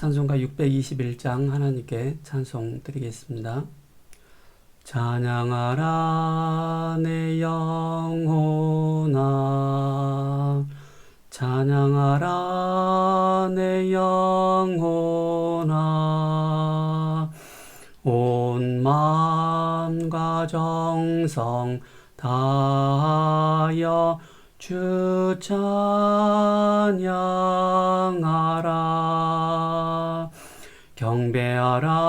찬송가 621장 하나님께 찬송 드리겠습니다. 찬양하라 내 영혼아, 찬양하라 내 영혼아, 온 마음과 정성 다하여 주 찬양하라. 경배하라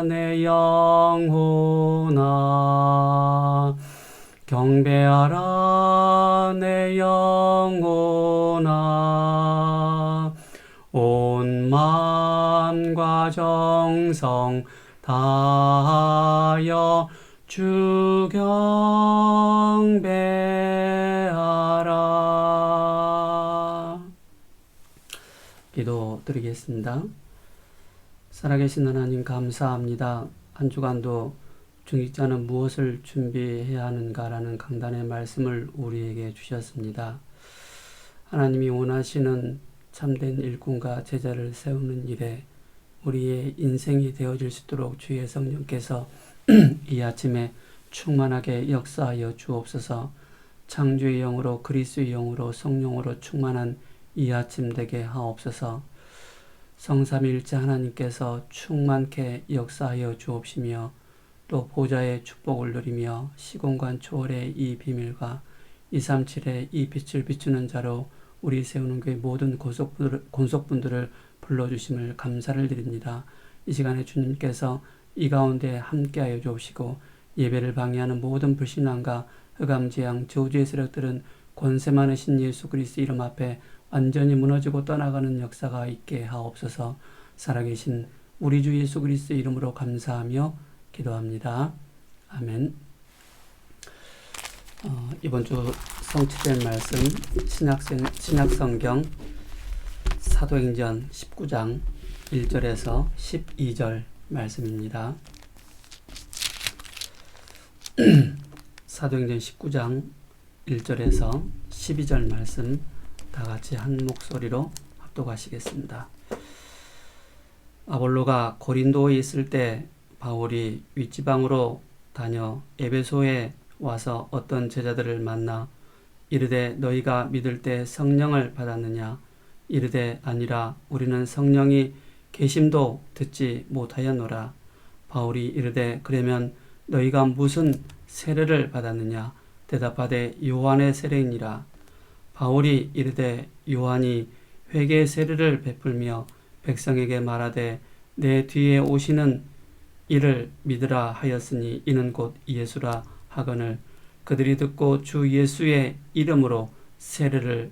내 영혼아, 경배하라 내 영혼아, 온 마음과 정성 다하여 주 경배하라. 기도드리겠습니다. 살아계신 하나님 감사합니다. 한 주간도 중직자는 무엇을 준비해야 하는가라는 강단의 말씀을 우리에게 주셨습니다. 하나님이 원하시는 참된 일꾼과 제자를 세우는 일에 우리의 인생이 되어질 수 있도록 주의 성령께서 이 아침에 충만하게 역사하여 주옵소서. 창조의 영으로 그리스도의 영으로 성령으로 충만한 이 아침 되게 하옵소서. 성삼위일체 하나님께서 충만케 역사하여 주옵시며 또 보좌의 축복을 누리며 시공간 초월의 이 비밀과 237의 이 빛을 비추는 자로 우리 세우는 교회 모든 권속분들을 불러주심을 감사를 드립니다. 이 시간에 주님께서 이 가운데 함께하여 주옵시고 예배를 방해하는 모든 불신앙과 흑암재앙 저주의 세력들은 권세 많으신 예수 그리스도 이름 앞에 완전히 무너지고 떠나가는 역사가 있게 하옵소서. 살아계신 우리 주 예수 그리스도 이름으로 감사하며 기도합니다. 아멘. 이번 주 성취된 말씀 신약성경 사도행전 19장 1절에서 12절 말씀입니다. 사도행전 19장 1절에서 12절 말씀 다 같이 한 목소리로 합독하시겠습니다. 아볼로가 고린도에 있을 때 바울이 윗지방으로 다녀 에베소에 와서 어떤 제자들을 만나 이르되 너희가 믿을 때 성령을 받았느냐? 이르되 아니라 우리는 성령이 계심도 듣지 못하였노라. 바울이 이르되 그러면 너희가 무슨 세례를 받았느냐? 대답하되 요한의 세례이니라. 바울이 이르되 요한이 회개의 세례를 베풀며 백성에게 말하되 내 뒤에 오시는 이를 믿으라 하였으니 이는 곧 예수라 하거늘 그들이 듣고 주 예수의 이름으로 세례를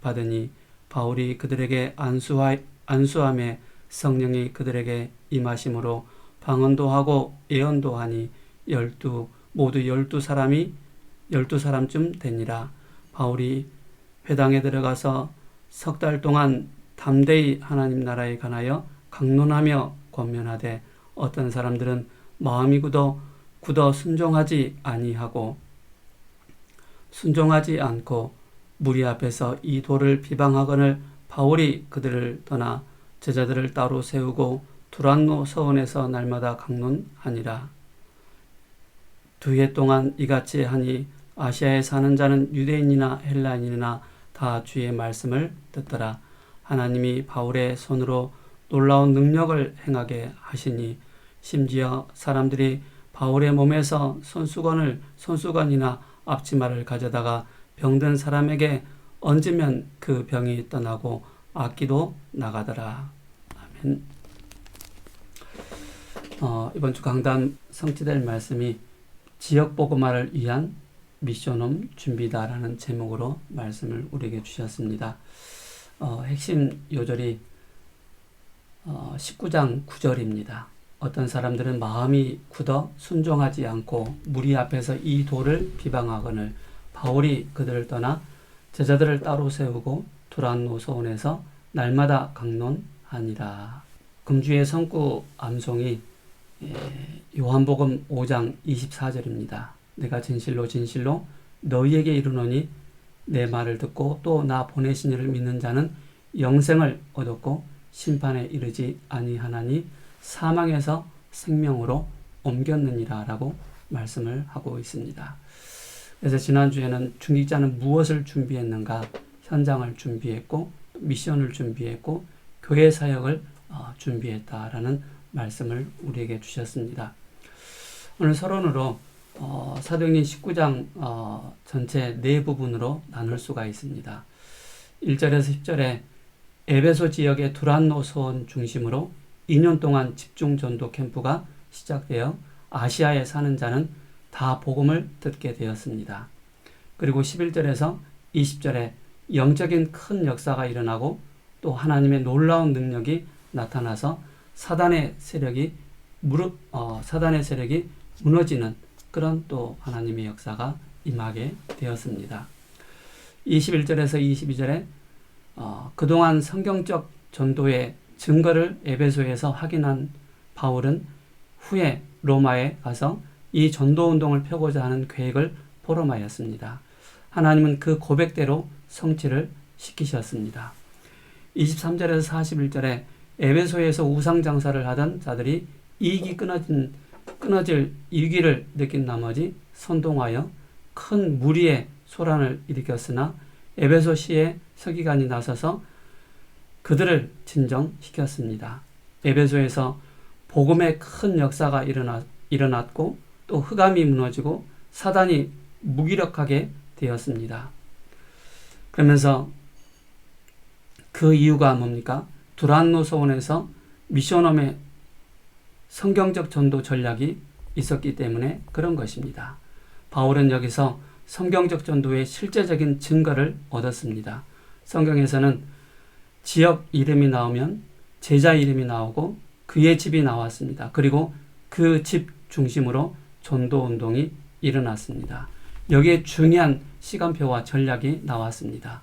받으니 바울이 그들에게 안수함에 성령이 그들에게 임하심으로 방언도 하고 예언도 하니 모두 열두 사람쯤 되니라. 바울이 회당에 들어가서 석 달 동안 담대히 하나님 나라에 관하여 강론하며 권면하되 어떤 사람들은 마음이 굳어 순종하지 않고 무리 앞에서 이 도를 비방하거늘 바울이 그들을 떠나 제자들을 따로 세우고 두란노 서원에서 날마다 강론하니라. 2해 동안 이같이 하니 아시아에 사는 자는 유대인이나 헬라인이나 다 주의 말씀을 듣더라. 하나님이 바울의 손으로 놀라운 능력을 행하게 하시니 심지어 사람들이 바울의 몸에서 손수건이나 앞치마를 가져다가 병든 사람에게 얹으면 그 병이 떠나고 악기도 나가더라. 아멘. 이번 주 강단 성취될 말씀이 지역 복음화를 위한 미션홈 준비다라는 제목으로 말씀을 우리에게 주셨습니다. 핵심 요절이 19장 9절입니다. 어떤 사람들은 마음이 굳어 순종하지 않고 무리 앞에서 이 도를 비방하거늘 바울이 그들을 떠나 제자들을 따로 세우고 두란노 서원에서 날마다 강론하니라. 금주의 성구 암송이 요한복음 5장 24절입니다. 내가 진실로 너희에게 이르노니 내 말을 듣고 또 나 보내신 이를 믿는 자는 영생을 얻었고 심판에 이르지 아니하나니 사망에서 생명으로 옮겼느니라 라고 말씀을 하고 있습니다. 그래서 지난주에는 중직자는 무엇을 준비했는가, 현장을 준비했고 미션을 준비했고 교회 사역을 준비했다라는 말씀을 우리에게 주셨습니다. 오늘 서론으로 사도행전 19장 전체 네 부분으로 나눌 수가 있습니다. 1절에서 10절에 에베소 지역의 두란노 소원 중심으로 2년 동안 집중 전도 캠프가 시작되어 아시아에 사는 자는 다 복음을 듣게 되었습니다. 그리고 11절에서 20절에 영적인 큰 역사가 일어나고 또 하나님의 놀라운 능력이 나타나서 사단의 세력이 무너지는 그런 또 하나님의 역사가 임하게 되었습니다. 21절에서 22절에 그동안 성경적 전도의 증거를 에베소에서 확인한 바울은 후에 로마에 가서 이 전도운동을 펴고자 하는 계획을 포럼하였습니다. 하나님은 그 고백대로 성취를 시키셨습니다. 23절에서 41절에 에베소에서 우상장사를 하던 자들이 이익이 끊어질 위기를 느낀 나머지 선동하여 큰 무리의 소란을 일으켰으나 에베소시의 서기관이 나서서 그들을 진정시켰습니다. 에베소에서 복음의 큰 역사가 일어났고 또 흑암이 무너지고 사단이 무기력하게 되었습니다. 그러면서 그 이유가 뭡니까? 두란노 소원에서 미션홈의 성경적 전도 전략이 있었기 때문에 그런 것입니다. 바울은 여기서 성경적 전도의 실제적인 증거를 얻었습니다. 성경에서는 지역 이름이 나오면 제자 이름이 나오고 그의 집이 나왔습니다. 그리고 그 집 중심으로 전도 운동이 일어났습니다. 여기에 중요한 시간표와 전략이 나왔습니다.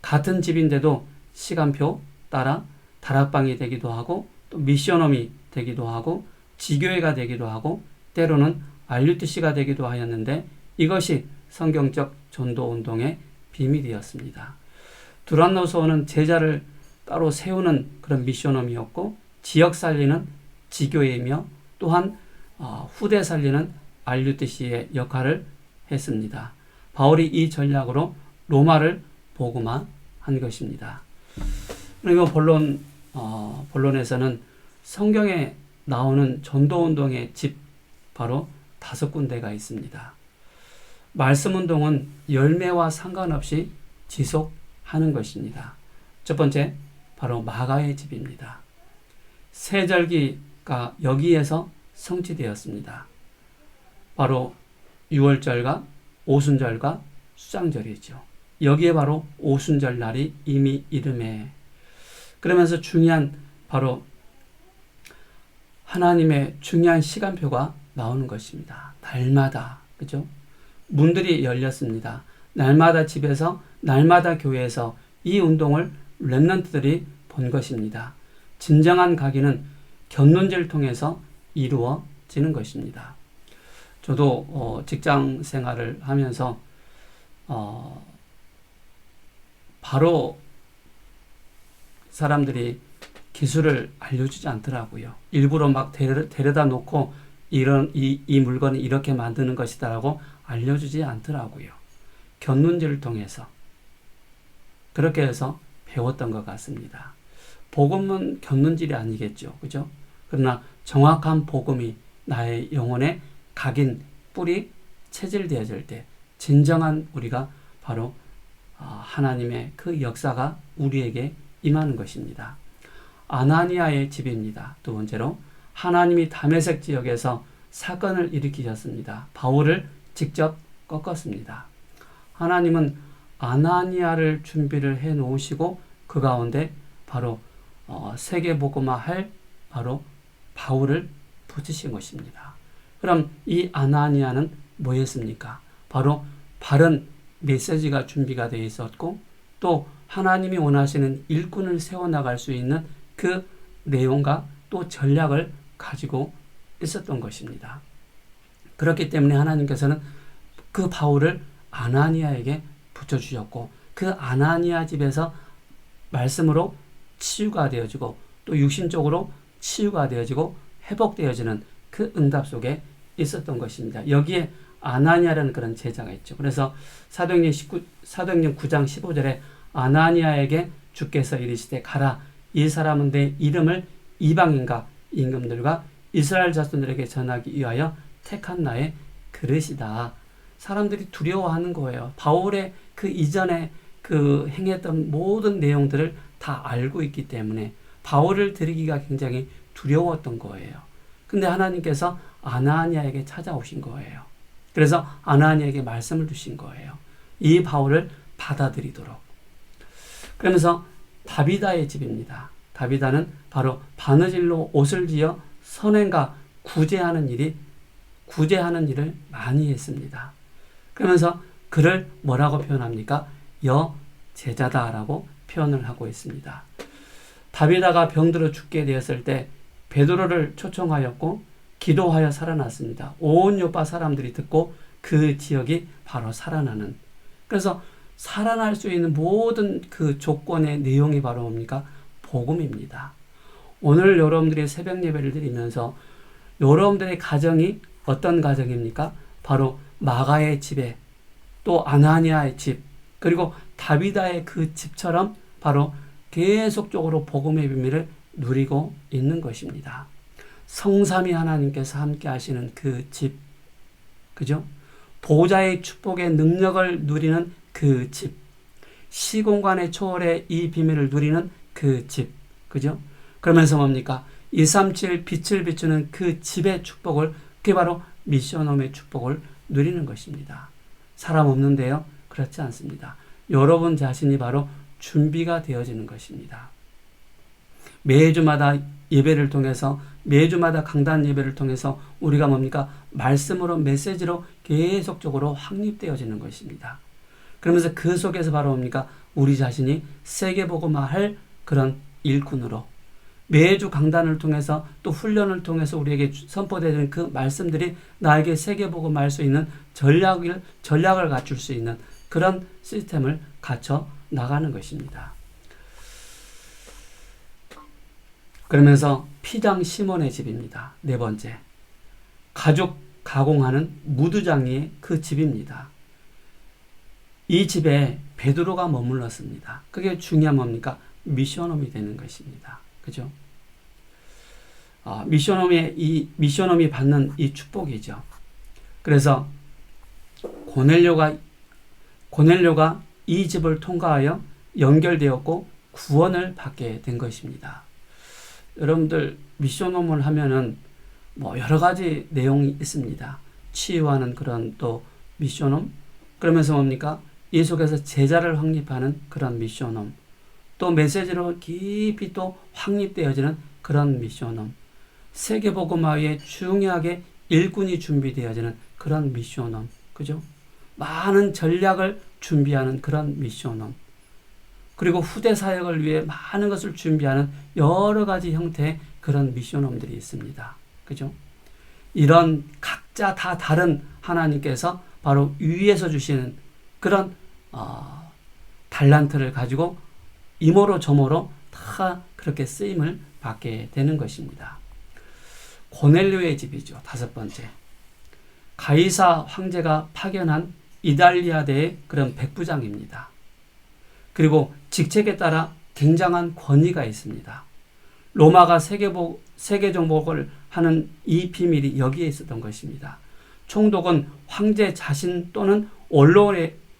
같은 집인데도 시간표 따라 다락방이 되기도 하고 또 미션홈이 되기도 하고 지교회가 되기도 하고 때로는 RUTC가 되기도 하였는데 이것이 성경적 전도운동의 비밀이었습니다. 두란노 소원은 제자를 따로 세우는 그런 미션홈이었고 지역 살리는 지교회이며 또한 후대 살리는 RUTC의 역할을 했습니다. 바울이 이 전략으로 로마를 복음화한 것입니다. 그리고 본론에서는 성경에 나오는 전도운동의 집 바로 5군데가 있습니다. 말씀운동은 열매와 상관없이 지속하는 것입니다. 첫 번째 바로 마가의 집입니다. 세절기가 여기에서 성취되었습니다. 바로 6월절과 오순절과 수장절이죠. 여기에 바로 오순절 날이 이미 이름에 그러면서 중요한 바로 하나님의 중요한 시간표가 나오는 것입니다. 날마다 그죠? 문들이 열렸습니다. 날마다 집에서 날마다 교회에서 이 운동을 렘넌트들이 본 것입니다. 진정한 각인은 견눈질을 통해서 이루어지는 것입니다. 저도 직장 생활을 하면서 바로 사람들이 기술을 알려주지 않더라고요. 일부러 막 데려다 놓고 이 물건을 이렇게 만드는 것이다라고 알려주지 않더라고요. 견눈질을 통해서 그렇게 해서 배웠던 것 같습니다. 복음은 견눈질이 아니겠죠. 그죠? 그러나 정확한 복음이 나의 영혼에 각인, 뿌리, 체질되어질 때 진정한 우리가 바로 하나님의 그 역사가 우리에게 임하는 것입니다. 아나니아의 집입니다. 두 번째로 하나님이 다메섹 지역에서 사건을 일으키셨습니다. 바울을 직접 꺾었습니다. 하나님은 아나니아를 준비를 해 놓으시고 그 가운데 바로 세계복음화할 바로 바울을 붙이신 것입니다. 그럼 이 아나니아는 뭐였습니까? 바로 바른 메시지가 준비가 되어 있었고 또 하나님이 원하시는 일꾼을 세워나갈 수 있는 그 내용과 또 전략을 가지고 있었던 것입니다. 그렇기 때문에 하나님께서는 그 바울을 아나니아에게 붙여주셨고 그 아나니아 집에서 말씀으로 치유가 되어지고 또 육신적으로 치유가 되어지고 회복되어지는 그 응답 속에 있었던 것입니다. 여기에 아나니아라는 그런 제자가 있죠. 그래서 사도행전 9장 15절에 아나니아에게 주께서 이르시되 가라, 이 사람은 내 이름을 이방인과 임금들과 이스라엘 자손들에게 전하기 위하여 택한 나의 그릇이다. 사람들이 두려워하는 거예요. 바울의 그 이전에 그 행했던 모든 내용들을 다 알고 있기 때문에 바울을 드리기가 굉장히 두려웠던 거예요. 근데 하나님께서 아나니아에게 찾아오신 거예요. 그래서 아나니아에게 말씀을 주신 거예요. 이 바울을 받아들이도록. 그러면서 다비다의 집입니다. 다비다는 바로 바느질로 옷을 지어 선행과 구제하는 일을 많이 했습니다. 그러면서 그를 뭐라고 표현합니까? 여제자다라고 표현을 하고 있습니다. 다비다가 병들어 죽게 되었을 때 베드로를 초청하였고 기도하여 살아났습니다. 온 요파 사람들이 듣고 그 지역이 바로 살아나는. 그래서 살아날 수 있는 모든 그 조건의 내용이 바로 뭡니까? 복음입니다. 오늘 여러분들이 새벽 예배를 드리면서 여러분들의 가정이 어떤 가정입니까? 바로 마가의 집에 또 아나니아의 집 그리고 다비다의 그 집처럼 바로 계속적으로 복음의 비밀을 누리고 있는 것입니다. 성삼위 하나님께서 함께 하시는 그 집, 그죠? 보좌의 축복의 능력을 누리는 그 집, 시공간의 초월의 이 비밀을 누리는 그 집, 그죠? 그러면서 뭡니까? 237 빛을 비추는 그 집의 축복을, 그게 바로 미션홈의 축복을 누리는 것입니다. 사람 없는데요? 그렇지 않습니다. 여러분 자신이 바로 준비가 되어지는 것입니다. 매주마다 예배를 통해서, 매주마다 강단 예배를 통해서 우리가 뭡니까? 말씀으로, 메시지로 계속적으로 확립되어지는 것입니다. 그러면서 그 속에서 바로 뭡니까? 우리 자신이 세계복음화할 그런 일꾼으로 매주 강단을 통해서 또 훈련을 통해서 우리에게 선포되는 그 말씀들이 나에게 세계복음화할 수 있는 전략을 갖출 수 있는 그런 시스템을 갖춰 나가는 것입니다. 그러면서 피장 시몬의 집입니다. 네 번째, 가죽 가공하는 무두장이의 그 집입니다. 이 집에 베드로가 머물렀습니다. 그게 중요한 뭡니까? 미션홈이 되는 것입니다. 그죠? 미션홈이 받는 이 축복이죠. 그래서 고넬료가 이 집을 통과하여 연결되었고 구원을 받게 된 것입니다. 여러분들 미션홈을 하면은 뭐 여러 가지 내용이 있습니다. 치유하는 그런 또 미션홈, 그러면서 뭡니까? 이 속에서 제자를 확립하는 그런 미션홈, 또 메시지로 깊이 또 확립되어지는 그런 미션홈, 세계복음화에 중요하게 일꾼이 준비되어지는 그런 미션홈, 그죠? 많은 전략을 준비하는 그런 미션홈, 그리고 후대 사역을 위해 많은 것을 준비하는 여러 가지 형태의 그런 미션홈들이 있습니다. 그죠? 이런 각자 다 다른 하나님께서 바로 위에서 주시는 그런 달란트를 가지고 이모로 저모로 다 그렇게 쓰임을 받게 되는 것입니다. 고넬료의 집이죠. 다섯 번째, 가이사 황제가 파견한 이달리아대의 그런 백부장입니다. 그리고 직책에 따라 굉장한 권위가 있습니다. 로마가 세계 정복을 하는 이 비밀이 여기에 있었던 것입니다. 총독은 황제 자신 또는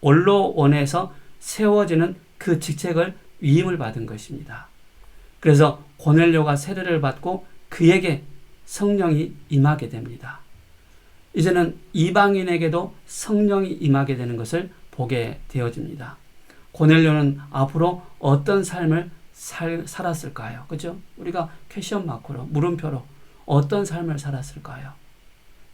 원로원에서 세워지는 그 직책을 위임을 받은 것입니다. 그래서 고넬료가 세례를 받고 그에게 성령이 임하게 됩니다. 이제는 이방인에게도 성령이 임하게 되는 것을 보게 되어집니다. 고넬료는 앞으로 어떤 삶을 살았을까요? 그죠? 우리가 퀘션 마크로, 물음표로 어떤 삶을 살았을까요?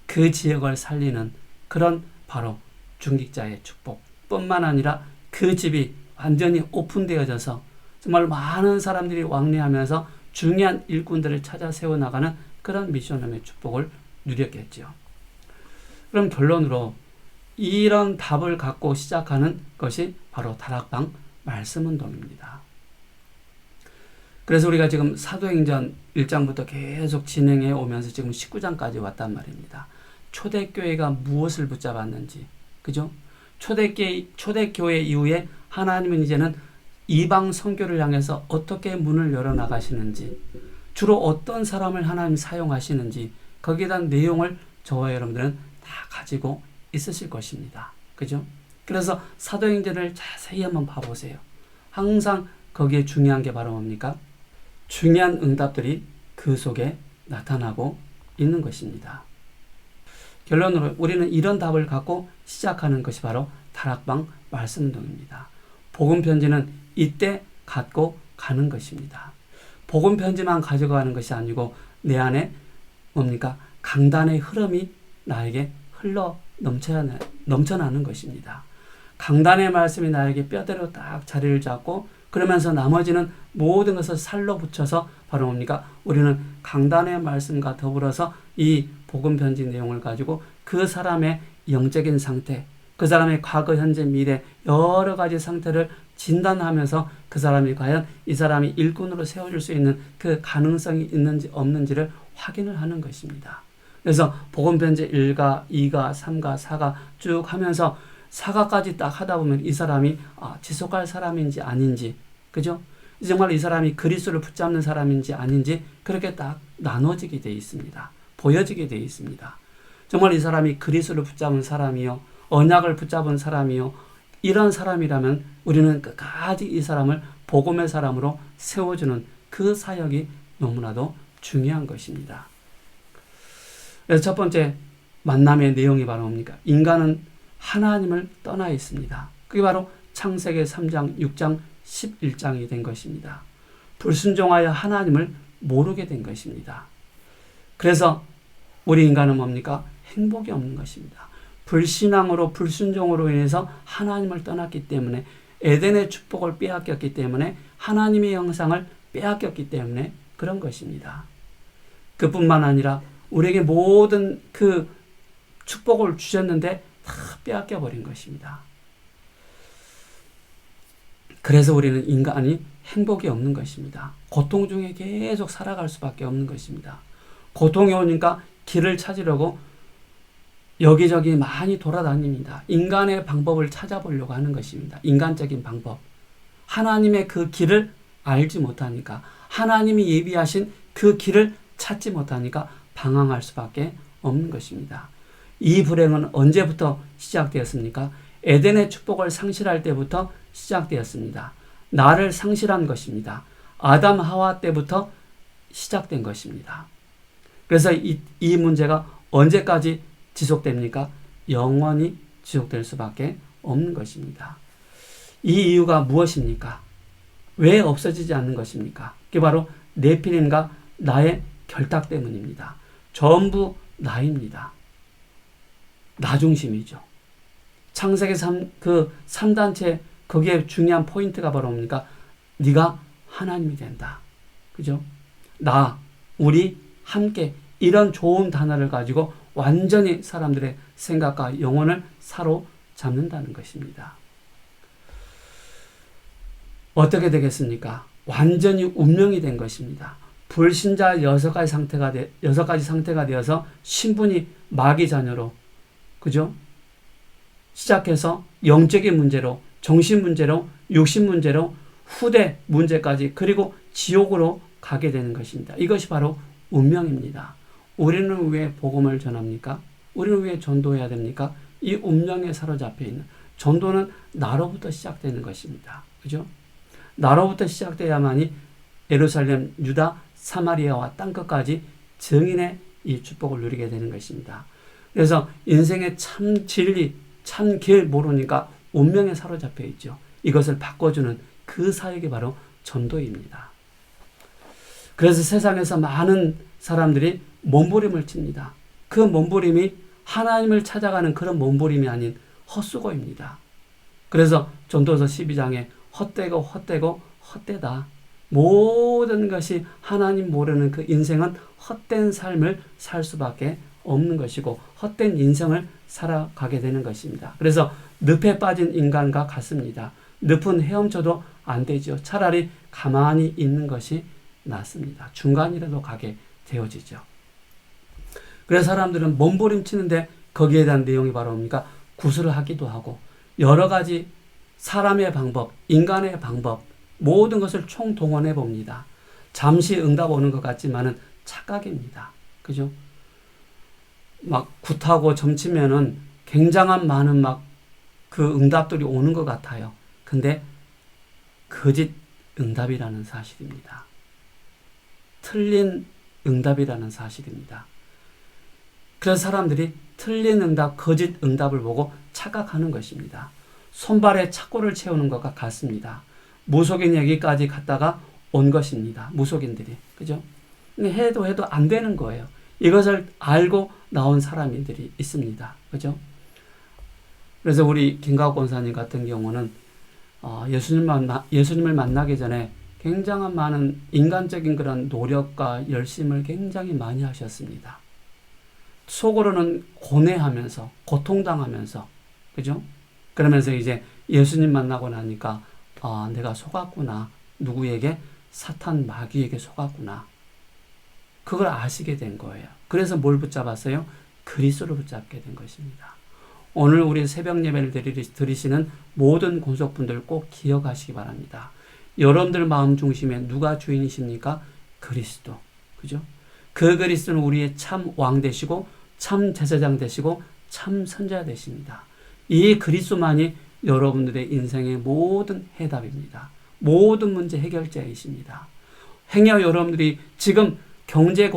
그 지역을 살리는 그런 바로 중직자의 축복뿐만 아니라 그 집이 완전히 오픈되어져서 정말 많은 사람들이 왕래하면서 중요한 일꾼들을 찾아 세워나가는 그런 미션홈의 축복을 누렸겠죠. 그럼 결론으로 이런 답을 갖고 시작하는 것이 바로 다락방 말씀운동입니다. 그래서 우리가 지금 사도행전 1장부터 계속 진행해 오면서 지금 19장까지 왔단 말입니다. 초대교회가 무엇을 붙잡았는지, 그죠? 초대교회 이후에 하나님은 이제는 이방 선교를 향해서 어떻게 문을 열어나가시는지, 주로 어떤 사람을 하나님 사용하시는지, 거기에 대한 내용을 저와 여러분들은 다 가지고 있으실 것입니다. 그죠? 그래서 사도행전을 자세히 한번 봐보세요. 항상 거기에 중요한 게 바로 뭡니까? 중요한 응답들이 그 속에 나타나고 있는 것입니다. 결론으로 우리는 이런 답을 갖고 시작하는 것이 바로 다락방 말씀운동입니다. 복음편지는 이때 갖고 가는 것입니다. 복음편지만 가져가는 것이 아니고 내 안에 뭡니까? 강단의 흐름이 나에게 흘러 넘쳐나는 것입니다. 강단의 말씀이 나에게 뼈대로 딱 자리를 잡고 그러면서 나머지는 모든 것을 살로 붙여서 바로 뭡니까? 우리는 강단의 말씀과 더불어서 이 복음편지 내용을 가지고 그 사람의 영적인 상태, 그 사람의 과거, 현재, 미래 여러 가지 상태를 진단하면서 그 사람이 과연 이 사람이 일꾼으로 세워줄 수 있는 그 가능성이 있는지 없는지를 확인을 하는 것입니다. 그래서 복음편지 1가, 2가, 3가, 4가 쭉 하면서 4가까지 딱 하다 보면 이 사람이 지속할 사람인지 아닌지, 그죠? 정말 이 사람이 그리스도를 붙잡는 사람인지 아닌지 그렇게 딱 나눠지게 되어 있습니다. 보여지게 되어 있습니다. 정말 이 사람이 그리스도를 붙잡은 사람이요, 언약을 붙잡은 사람이요, 이런 사람이라면 우리는 끝까지 이 사람을 복음의 사람으로 세워주는 그 사역이 너무나도 중요한 것입니다. 그래서 첫 번째 만남의 내용이 바로 뭡니까? 인간은 하나님을 떠나 있습니다. 그게 바로 창세기 3장, 6장, 11장이 된 것입니다. 불순종하여 하나님을 모르게 된 것입니다. 그래서 우리 인간은 뭡니까? 행복이 없는 것입니다. 불신앙으로 불순종으로 인해서 하나님을 떠났기 때문에, 에덴의 축복을 빼앗겼기 때문에, 하나님의 형상을 빼앗겼기 때문에 그런 것입니다. 그뿐만 아니라 우리에게 모든 그 축복을 주셨는데 다 빼앗겨 버린 것입니다. 그래서 우리는 인간이 행복이 없는 것입니다. 고통 중에 계속 살아갈 수밖에 없는 것입니다. 고통이 오니까 길을 찾으려고 여기저기 많이 돌아다닙니다. 인간의 방법을 찾아보려고 하는 것입니다. 인간적인 방법. 하나님의 그 길을 알지 못하니까, 하나님이 예비하신 그 길을 찾지 못하니까 방황할 수밖에 없는 것입니다. 이 불행은 언제부터 시작되었습니까? 에덴의 축복을 상실할 때부터 시작되었습니다. 나를 상실한 것입니다. 아담 하와 때부터 시작된 것입니다. 그래서 이 문제가 언제까지 지속됩니까? 영원히 지속될 수밖에 없는 것입니다. 이 이유가 무엇입니까? 왜 없어지지 않는 것입니까? 그게 바로 네피림과 나의 결탁 때문입니다. 전부 나입니다. 나 중심이죠. 창세기 3단체 거기에 중요한 포인트가 바로 뭡니까? 네가 하나님이 된다. 그죠? 나, 우리, 함께 이런 좋은 단어를 가지고 완전히 사람들의 생각과 영혼을 사로잡는다는 것입니다. 어떻게 되겠습니까? 완전히 운명이 된 것입니다. 불신자 6가지 상태가 되어서 신분이 마귀 자녀로, 그죠? 시작해서 영적인 문제로, 정신 문제로, 육신 문제로, 후대 문제까지, 그리고 지옥으로 가게 되는 것입니다. 이것이 바로 운명입니다. 우리는 왜 복음을 전합니까? 우리는 왜 전도해야 됩니까? 이 운명에 사로잡혀 있는, 전도는 나로부터 시작되는 것입니다. 그죠? 나로부터 시작돼야만이 예루살렘, 유다, 사마리아와 땅끝까지 증인의 이 축복을 누리게 되는 것입니다. 그래서 인생의 참 진리, 참 길 모르니까 운명에 사로잡혀 있죠. 이것을 바꿔주는 그 사역이 바로 전도입니다. 그래서 세상에서 많은 사람들이 몸부림을 칩니다. 그 몸부림이 하나님을 찾아가는 그런 몸부림이 아닌 헛수고입니다. 그래서 전도서 12장에 헛되고 헛되고 헛되다. 모든 것이 하나님 모르는 그 인생은 헛된 삶을 살 수밖에 없는 것이고 헛된 인생을 살아가게 되는 것입니다. 그래서 늪에 빠진 인간과 같습니다. 늪은 헤엄쳐도 안 되죠. 차라리 가만히 있는 것이 낫습니다. 중간이라도 가게 되어지죠. 그래서 사람들은 몸부림치는데 거기에 대한 내용이 바로 뭡니까? 구술을 하기도 하고 여러 가지 사람의 방법, 인간의 방법 모든 것을 총동원해 봅니다. 잠시 응답 오는 것 같지만은 착각입니다. 그죠? 막 굿하고 점치면은 굉장한 많은 막 그 응답들이 오는 것 같아요. 근데 거짓 응답이라는 사실입니다. 틀린 응답이라는 사실입니다. 그래서 사람들이 틀린 응답, 거짓 응답을 보고 착각하는 것입니다. 손발에 착고를 채우는 것과 같습니다. 무속인 여기까지 갔다가 온 것입니다. 무속인들이. 그죠? 해도 안 되는 거예요. 이것을 알고 나온 사람들이 있습니다. 그죠? 그래서 우리 김가옥 권사님 같은 경우는 예수님을 만나기 전에 굉장한 많은 인간적인 그런 노력과 열심을 굉장히 많이 하셨습니다. 속으로는 고뇌하면서 고통당하면서 그죠? 그러면서 이제 예수님 만나고 나니까 내가 속았구나. 누구에게? 사탄 마귀에게 속았구나. 그걸 아시게 된 거예요. 그래서 뭘 붙잡았어요? 그리스도를 붙잡게 된 것입니다. 오늘 우리 새벽 예배를 드리시는 모든 권속분들 꼭 기억하시기 바랍니다. 여러분들 마음 중심에 누가 주인이십니까? 그리스도. 그죠? 그 그리스도는 우리의 참 왕 되시고 참 제사장 되시고 참 선지자 되십니다. 이 그리스도만이 여러분들의 인생의 모든 해답입니다. 모든 문제 해결자이십니다. 행여 여러분들이 지금 경제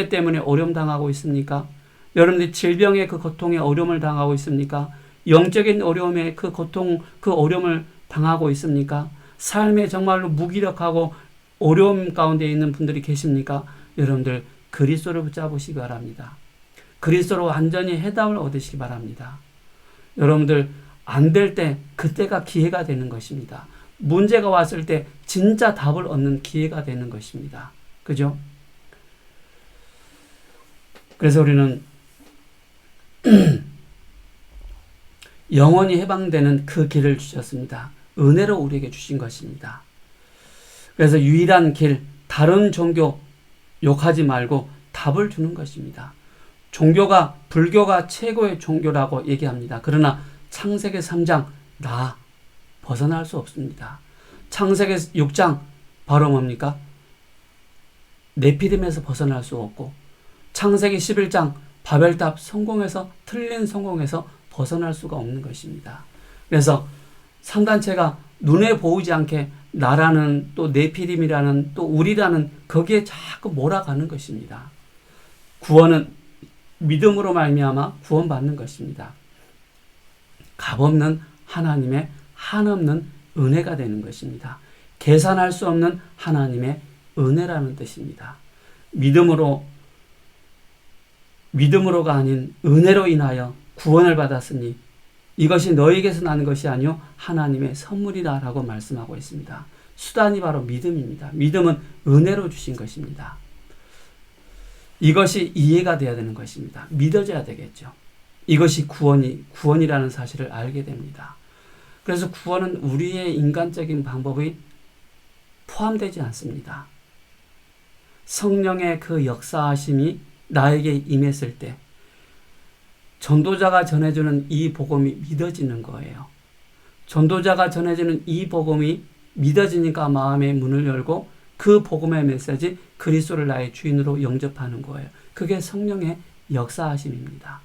때문에 어려움 당하고 있습니까? 여러분들이 질병의 그 고통에 어려움을 당하고 있습니까? 영적인 어려움에 그 고통, 그 어려움을 당하고 있습니까? 삶에 정말로 무기력하고 어려움 가운데 있는 분들이 계십니까? 여러분들 그리스도를 붙잡으시기 바랍니다. 그리스도로 완전히 해답을 얻으시기 바랍니다. 여러분들 안 될 때 그때가 기회가 되는 것입니다. 문제가 왔을 때 진짜 답을 얻는 기회가 되는 것입니다. 그죠? 그래서 우리는 영원히 해방되는 그 길을 주셨습니다. 은혜로 우리에게 주신 것입니다. 그래서 유일한 길, 다른 종교 욕하지 말고 답을 주는 것입니다. 불교가 최고의 종교라고 얘기합니다. 그러나 창세기 3장 나 벗어날 수 없습니다. 창세기 6장 바로 뭡니까? 네피림에서 벗어날 수 없고 창세기 11장 바벨탑 틀린 성공에서 벗어날 수가 없는 것입니다. 그래서 산단체가 눈에 보이지 않게 나라는 또 네피림이라는 또 우리라는 거기에 자꾸 몰아가는 것입니다. 구원은 믿음으로 말미암아 구원받는 것입니다. 값없는 하나님의 한없는 은혜가 되는 것입니다. 계산할 수 없는 하나님의 은혜라는 뜻입니다. 믿음으로가 아닌 은혜로 인하여 구원을 받았으니 이것이 너희에게서 나는 것이 아니요 하나님의 선물이다라고 말씀하고 있습니다. 수단이 바로 믿음입니다. 믿음은 은혜로 주신 것입니다. 이것이 이해가 돼야 되는 것입니다. 믿어져야 되겠죠. 이것이 구원이라는 사실을 알게 됩니다. 그래서 구원은 우리의 인간적인 방법이 포함되지 않습니다. 성령의 그 역사하심이 나에게 임했을 때 전도자가 전해주는 이 복음이 믿어지는 거예요. 전도자가 전해주는 이 복음이 믿어지니까 마음의 문을 열고 그 복음의 메시지 그리스도를 나의 주인으로 영접하는 거예요. 그게 성령의 역사하심입니다.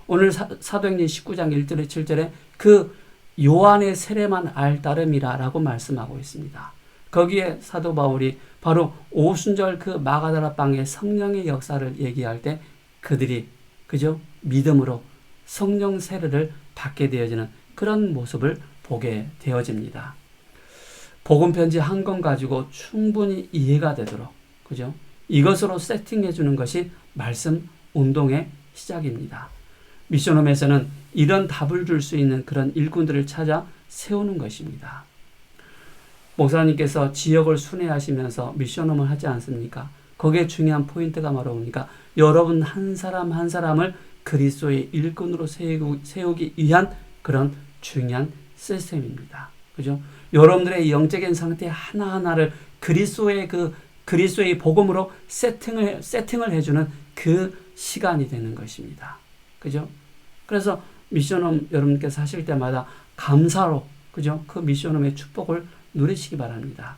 오늘 사도행전 19장 1절에 7절에 그 요한의 세례만 알 따름이라 라고 말씀하고 있습니다. 거기에 사도 바울이 바로 오순절 그 마가다라 방의 성령의 역사를 얘기할 때 그들이 그죠? 믿음으로 성령 세례를 받게 되어지는 그런 모습을 보게 되어집니다. 복음 편지 한 권 가지고 충분히 이해가 되도록 그죠? 이것으로 세팅해 주는 것이 말씀 운동의 시작입니다. 미션홈에서는 이런 답을 줄 수 있는 그런 일꾼들을 찾아 세우는 것입니다. 목사님께서 지역을 순회하시면서 미션홈을 하지 않습니까? 거기에 중요한 포인트가 바로 뭡니까? 여러분 한 사람 한 사람을 그리스도의 일꾼으로 세우기 위한 그런 중요한 시스템입니다. 그죠? 여러분들의 영적인 상태 하나하나를 그리스도의 복음으로 세팅을 해주는 그 시간이 되는 것입니다. 그죠? 그래서 미션홈 여러분께서 하실 때마다 감사로, 그죠? 그 미션홈의 축복을 누리시기 바랍니다.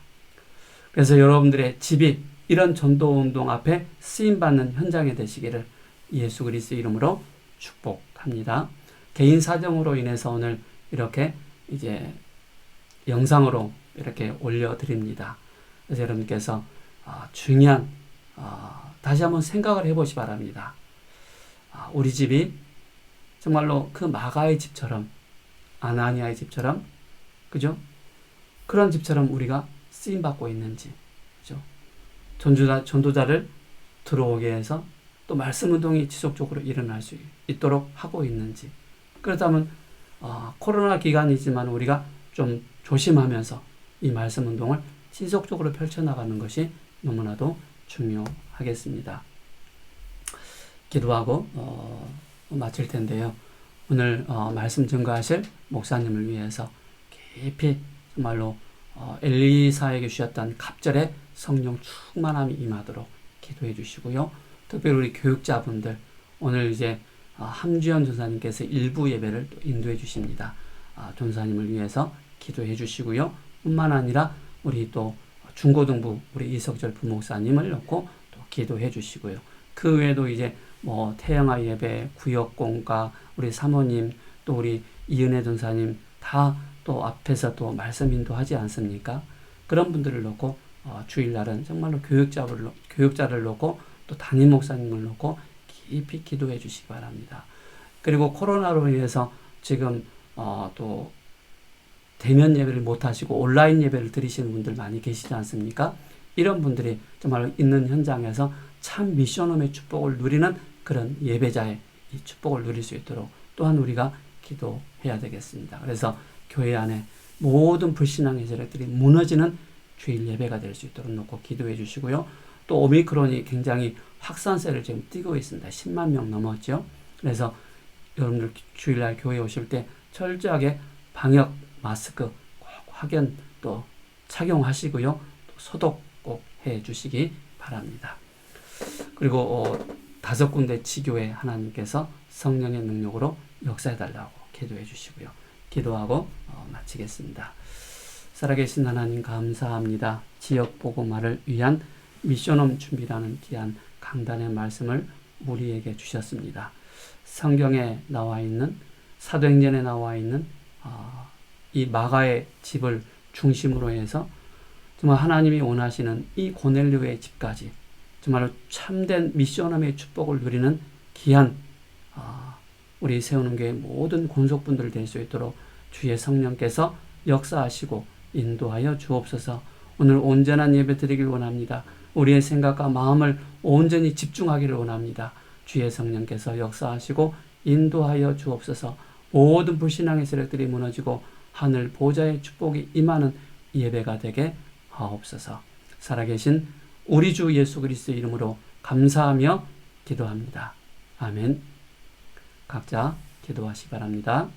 그래서 여러분들의 집이 이런 전도운동 앞에 쓰임받는 현장이 되시기를 예수 그리스도의 이름으로 축복합니다. 개인 사정으로 인해서 오늘 이렇게 이제 영상으로 이렇게 올려드립니다. 그래서 여러분께서 중요한 다시 한번 생각을 해보시 바랍니다. 우리 집이 정말로 그 마가의 집처럼, 아나니아의 집처럼, 그죠? 그런 집처럼 우리가 쓰임받고 있는지, 그죠? 전도자를 들어오게 해서 또 말씀 운동이 지속적으로 일어날 수 있도록 하고 있는지. 그렇다면 코로나 기간이지만 우리가 좀 조심하면서 이 말씀 운동을 지속적으로 펼쳐나가는 것이 너무나도 중요하겠습니다. 기도하고 마칠 텐데요. 오늘 말씀 증거하실 목사님을 위해서 깊이 정말로 엘리사에게 주셨던 갑절의 성령 충만함이 임하도록 기도해 주시고요. 특별히 우리 교육자분들, 오늘 이제 함주현 전사님께서 일부 예배를 또 인도해 주십니다. 전사님을 위해서 기도해 주시고요. 뿐만 아니라 우리 또 중고등부 우리 이석절 부목사님을 놓고 또 기도해 주시고요. 그 외에도 이제 뭐 태영아 예배, 구역공과 우리 사모님, 또 우리 이은혜 전사님 다 또 앞에서 또 말씀 인도하지 않습니까? 그런 분들을 놓고 주일날은 정말로 교육자를 놓고 또 담임 목사님을 놓고 깊이 기도해 주시기 바랍니다. 그리고 코로나로 인해서 지금 또 대면 예배를 못 하시고 온라인 예배를 드리시는 분들 많이 계시지 않습니까? 이런 분들이 정말 있는 현장에서 참 미션홈의 축복을 누리는 그런 예배자의 이 축복을 누릴 수 있도록 또한 우리가 기도해야 되겠습니다. 그래서 교회 안에 모든 불신앙의 세력들이 무너지는 주일 예배가 될 수 있도록 놓고 기도해 주시고요. 또 오미크론이 굉장히 확산세를 지금 띠고 있습니다. 10만 명 넘었죠. 그래서 여러분들 주일날 교회 오실 때 철저하게 방역 마스크 꼭 확연 또 착용하시고요. 또 소독 꼭 해 주시기 바랍니다. 그리고 5군데 지교회 하나님께서 성령의 능력으로 역사해달라고 기도해 주시고요. 기도하고 마치겠습니다. 살아계신 하나님 감사합니다. 지역 복음화를 위한 미션홈 준비라는 귀한 강단의 말씀을 우리에게 주셨습니다. 성경에 나와 있는 사도행전에 나와 있는 이 마가의 집을 중심으로 해서 정말 하나님이 원하시는 이 고넬료의 집까지 정말로 참된 미션홈의 축복을 누리는 귀한 우리 세우는 교회 모든 권속분들 될 수 있도록 주의 성령께서 역사하시고 인도하여 주옵소서. 오늘 온전한 예배 드리길 원합니다. 우리의 생각과 마음을 온전히 집중하기를 원합니다. 주의 성령께서 역사하시고 인도하여 주옵소서. 모든 불신앙의 세력들이 무너지고 하늘 보좌의 축복이 임하는 예배가 되게 하옵소서. 살아계신 우리 주 예수 그리스도의 이름으로 감사하며 기도합니다. 아멘. 각자 기도하시기 바랍니다.